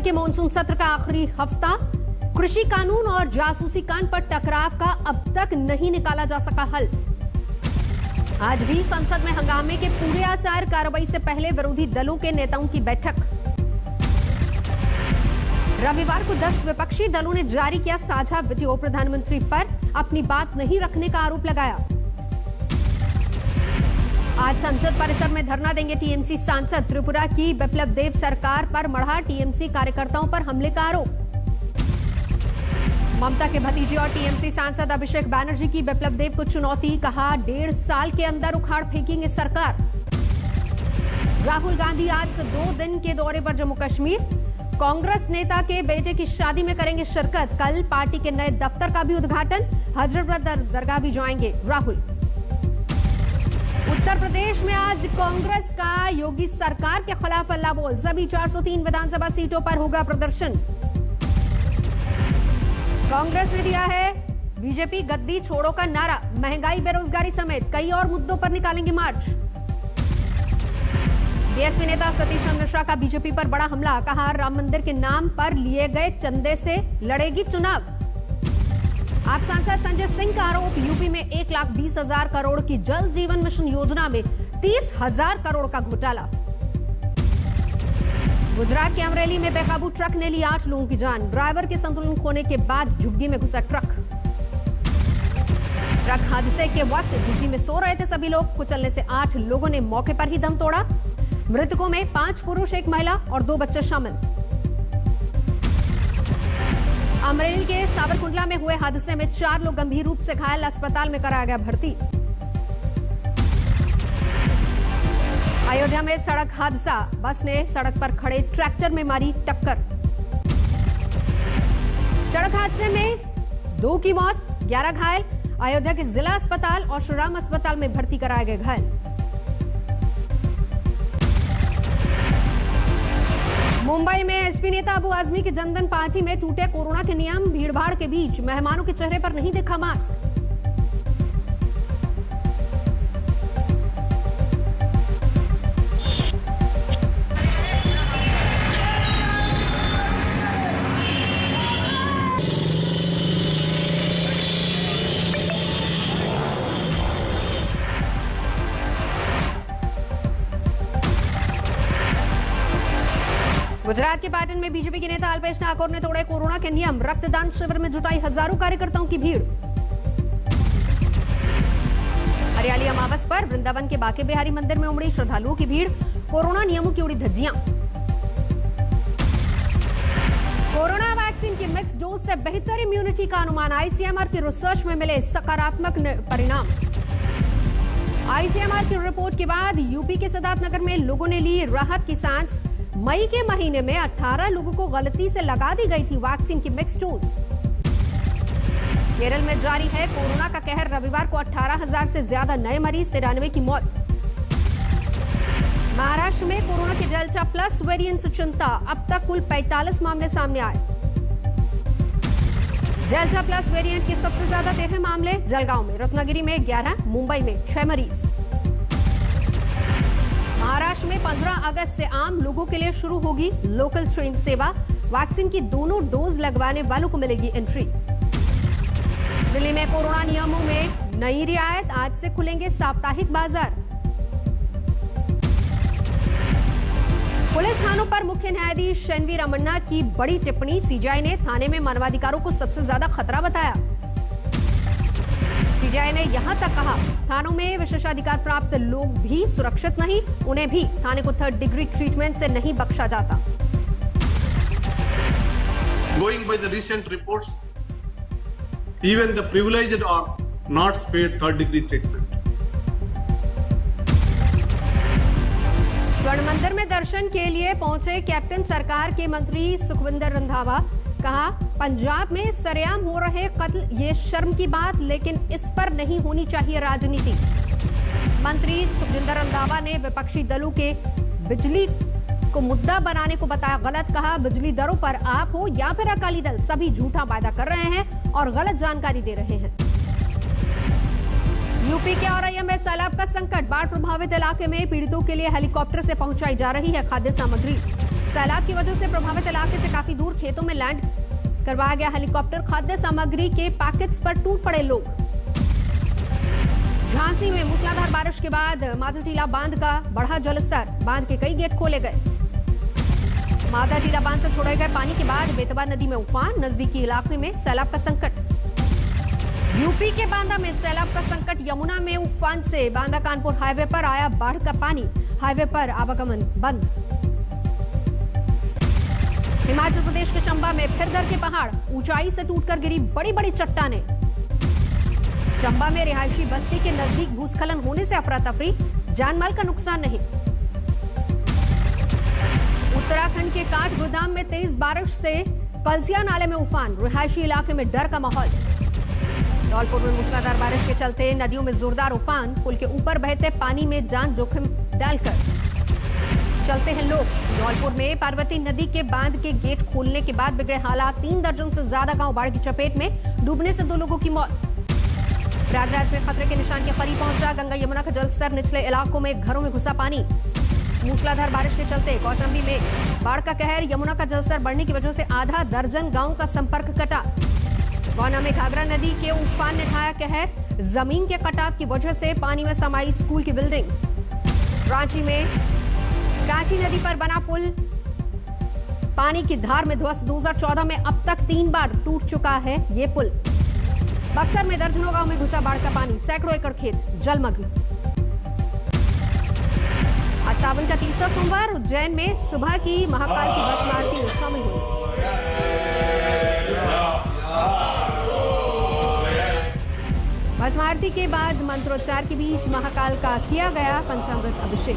के मॉनसून सत्र का आखिरी हफ्ता, कृषि कानून और जासूसी कांड पर टकराव का अब तक नहीं निकाला जा सका हल। आज भी संसद में हंगामे के पूरे आसार, कार्रवाई से पहले विरोधी दलों के नेताओं की बैठक। रविवार को 10 विपक्षी दलों ने जारी किया साझा वीडियो, प्रधानमंत्री पर अपनी बात नहीं रखने का आरोप लगाया। आज संसद परिसर में धरना देंगे टीएमसी सांसद। त्रिपुरा की बिप्लब देव सरकार पर मढ़ा टीएमसी कार्यकर्ताओं पर हमले का आरोप। ममता के भतीजे और टीएमसी सांसद अभिषेक बैनर्जी की बिप्लब देव को चुनौती, कहा 1.5 साल के अंदर उखाड़ फेंकेंगे सरकार। राहुल गांधी आज से 2 दिन के दौरे पर जम्मू कश्मीर, कांग्रेस नेता के बेटे की शादी में करेंगे शिरकत। कल पार्टी के नए दफ्तर का भी उद्घाटन, हजरत दरगाह भी जाएंगे राहुल। उत्तर प्रदेश में आज कांग्रेस का योगी सरकार के खिलाफ हल्ला बोल, सभी 403 विधानसभा सीटों पर होगा प्रदर्शन। कांग्रेस ने दिया है बीजेपी गद्दी छोड़ो का नारा, महंगाई, बेरोजगारी समेत कई और मुद्दों पर निकालेंगे मार्च। बीएसपी नेता सतीश चंद्र मिश्रा का बीजेपी पर बड़ा हमला, कहा राम मंदिर के नाम पर लिए गए चंदे से लड़ेगी चुनाव। आप सांसद संजय सिंह का आरोप, यूपी में 1,20,000 करोड़ की जल जीवन मिशन योजना में 30,000 करोड़ का घोटाला। गुजरात के अमरेली में बेकाबू ट्रक ने ली 8 लोगों की जान, ड्राइवर के संतुलन खोने के बाद झुग्गी में घुसा ट्रक। ट्रक हादसे के वक्त झुग्गी में सो रहे थे सभी लोग, कुचलने से 8 लोगों ने मौके पर ही दम तोड़ा। मृतकों में 5 पुरुष, 1 महिला और 2 बच्चे शामिल। अमरेली के सावरकुंडला में हुए हादसे में 4 लोग गंभीर रूप से घायल, अस्पताल में कराया गया भर्ती। अयोध्या में सड़क हादसा, बस ने सड़क पर खड़े ट्रैक्टर में मारी टक्कर। सड़क हादसे में 2 की मौत, 11 घायल। अयोध्या के जिला अस्पताल और श्रीराम अस्पताल में भर्ती कराए गए घायल। मुंबई में एसपी नेता अबू आजमी के जनधन पार्टी में टूटे कोरोना के नियम, भीड़भाड़ के बीच मेहमानों के चेहरे पर नहीं दिखा मास्क। गुजरात के पाटन में बीजेपी के नेता अल्पेश ठाकोर ने तोड़े कोरोना के नियम, रक्तदान शिविर में जुटाई हजारों कार्यकर्ताओं की भीड़। हरियाली अमावस पर वृंदावन के बांके बिहारी मंदिर में उमड़ी श्रद्धालुओं की भीड़, कोरोना नियमों की उड़ी धज्जियां। कोरोना वैक्सीन की मिक्स डोज से बेहतर इम्यूनिटी का अनुमान, आईसीएमआर की रिसर्च में मिले सकारात्मक परिणाम। आईसीएमआर की रिपोर्ट के बाद यूपी के सिद्धार्थनगर में लोगों ने ली राहत की सांस। मई के महीने में 18 लोगों को गलती से लगा दी गई थी वैक्सीन की मिक्स डोज। केरल में जारी है कोरोना का कहर, रविवार को 18,000 से ज्यादा नए मरीज, 93 की मौत। महाराष्ट्र में कोरोना के डेल्टा प्लस वेरिएंट से चिंता, अब तक कुल 45 मामले सामने आए। डेल्टा प्लस वेरिएंट के सबसे ज्यादा 13 मामले जलगांव में, रत्नागिरी में 11, मुंबई में 6 मरीज। महाराष्ट्र में 15 अगस्त से आम लोगों के लिए शुरू होगी लोकल ट्रेन सेवा, वैक्सीन की दोनों डोज लगवाने वालों को मिलेगी एंट्री। दिल्ली में कोरोना नियमों में नई रियायत, आज से खुलेंगे साप्ताहिक बाजार। पुलिस थानों पर मुख्य न्यायाधीश एनवी रमन्ना की बड़ी टिप्पणी, सीजीआई ने थाने में मानवाधिकारों को सबसे ज्यादा खतरा बताया। सीजीआई ने यहां तक कहा थानों में विशेषाधिकार प्राप्त लोग भी सुरक्षित नहीं, उन्हें भी थाने को 3rd डिग्री ट्रीटमेंट से नहीं बख्शा जाता। Going by the recent reports, even the privileged are not spared 3rd degree treatment. स्वर्ण मंदिर में दर्शन के लिए पहुंचे कैप्टन सरकार के मंत्री सुखविंदर रंधावा, कहा पंजाब में सरेआम हो रहे कत्ल ये शर्म की बात, लेकिन इस पर नहीं होनी चाहिए राजनीति। मंत्री सुखविंदर रंधावा ने विपक्षी दलों के बिजली को मुद्दा बनाने को बताया गलत, कहा बिजली दरों पर आप हो या फिर अकाली दल, सभी झूठा वादा कर रहे हैं और गलत जानकारी दे रहे हैं। यूपी के औरैया में सैलाब का संकट, बाढ़ प्रभावित इलाके में पीड़ितों के लिए हेलीकॉप्टर से पहुंचाई जा रही है खाद्य सामग्री। सैलाब की वजह से प्रभावित इलाके से काफी दूर खेतों में लैंड करवाया गया हेलीकॉप्टर। खाद्य सामग्री के पैकेट्स पर टूट पड़े लोग। झांसी में मूसलाधार बारिश के बाद माधाटीला बांध का बढ़ा जलस्तर। बांध के कई गेट खोले गए। माधाटीला बांध से छोड़े गए पानी के बाद बेतवा नदी में उफान। नजदीकी इलाके में सैलाब का संकट। यूपी के बांदा में सैलाब का संकट। यमुना में उफान से बांदा कानपुर हाईवे पर आया बाढ़ का पानी। हाईवे पर आवागमन बंद। हिमाचल प्रदेश के चंबा में फिर दर के पहाड़। ऊंचाई से टूटकर गिरी बड़ी बड़ी चट्टानें। चंबा में रिहायशी बस्ती के नजदीक भूस्खलन होने से अफरा तफरी। जानमाल का नुकसान नहीं। उत्तराखंड के काठगोदाम में तेज बारिश से कलसिया नाले में उफान। रिहायशी इलाके में डर का माहौल। धौलपुर में मूसलाधार बारिश के चलते नदियों में जोरदार उफान। पुल के ऊपर बहते पानी में जान जोखिम डालकर चलते हैं लोग। धौलपुर में पार्वती नदी के बांध के गेट खोलने के बाद बिगड़े हालात। 3 दर्जन से ज्यादा गांव बाढ़ की चपेट में। डूबने से 2 लोगों की मौत। प्रयागराज में खतरे के निशान के करीब पहुंचा। गंगा यमुना का जलस्तर। निचले इलाकों में घरों में घुसा पानी। मूसलाधार बारिश के चलते कौशाम्बी में बाढ़ का कहर। यमुना का जलस्तर बढ़ने की वजह से आधा दर्जन गांव का संपर्क कटा। गौना में घाघरा नदी के उफान ने ढाया कहर। जमीन के कटाव की वजह से पानी में समाई स्कूल की बिल्डिंग। रांची में कांची नदी पर बना पुल पानी की धार में ध्वस्त। 2014 में अब तक 3 बार टूट चुका है ये पुल। बक्सर में दर्जनों गांव में घुसा बाढ़ का पानी। सैकड़ों एकड़ खेत जलमग्न। आज सावन का तीसरा सोमवार। उज्जैन में सुबह की महाकाल की भस्म आरती में शामिल हुई। भस्म आरती के बाद मंत्रोच्चार के बीच महाकाल का किया गया पंचामृत अभिषेक।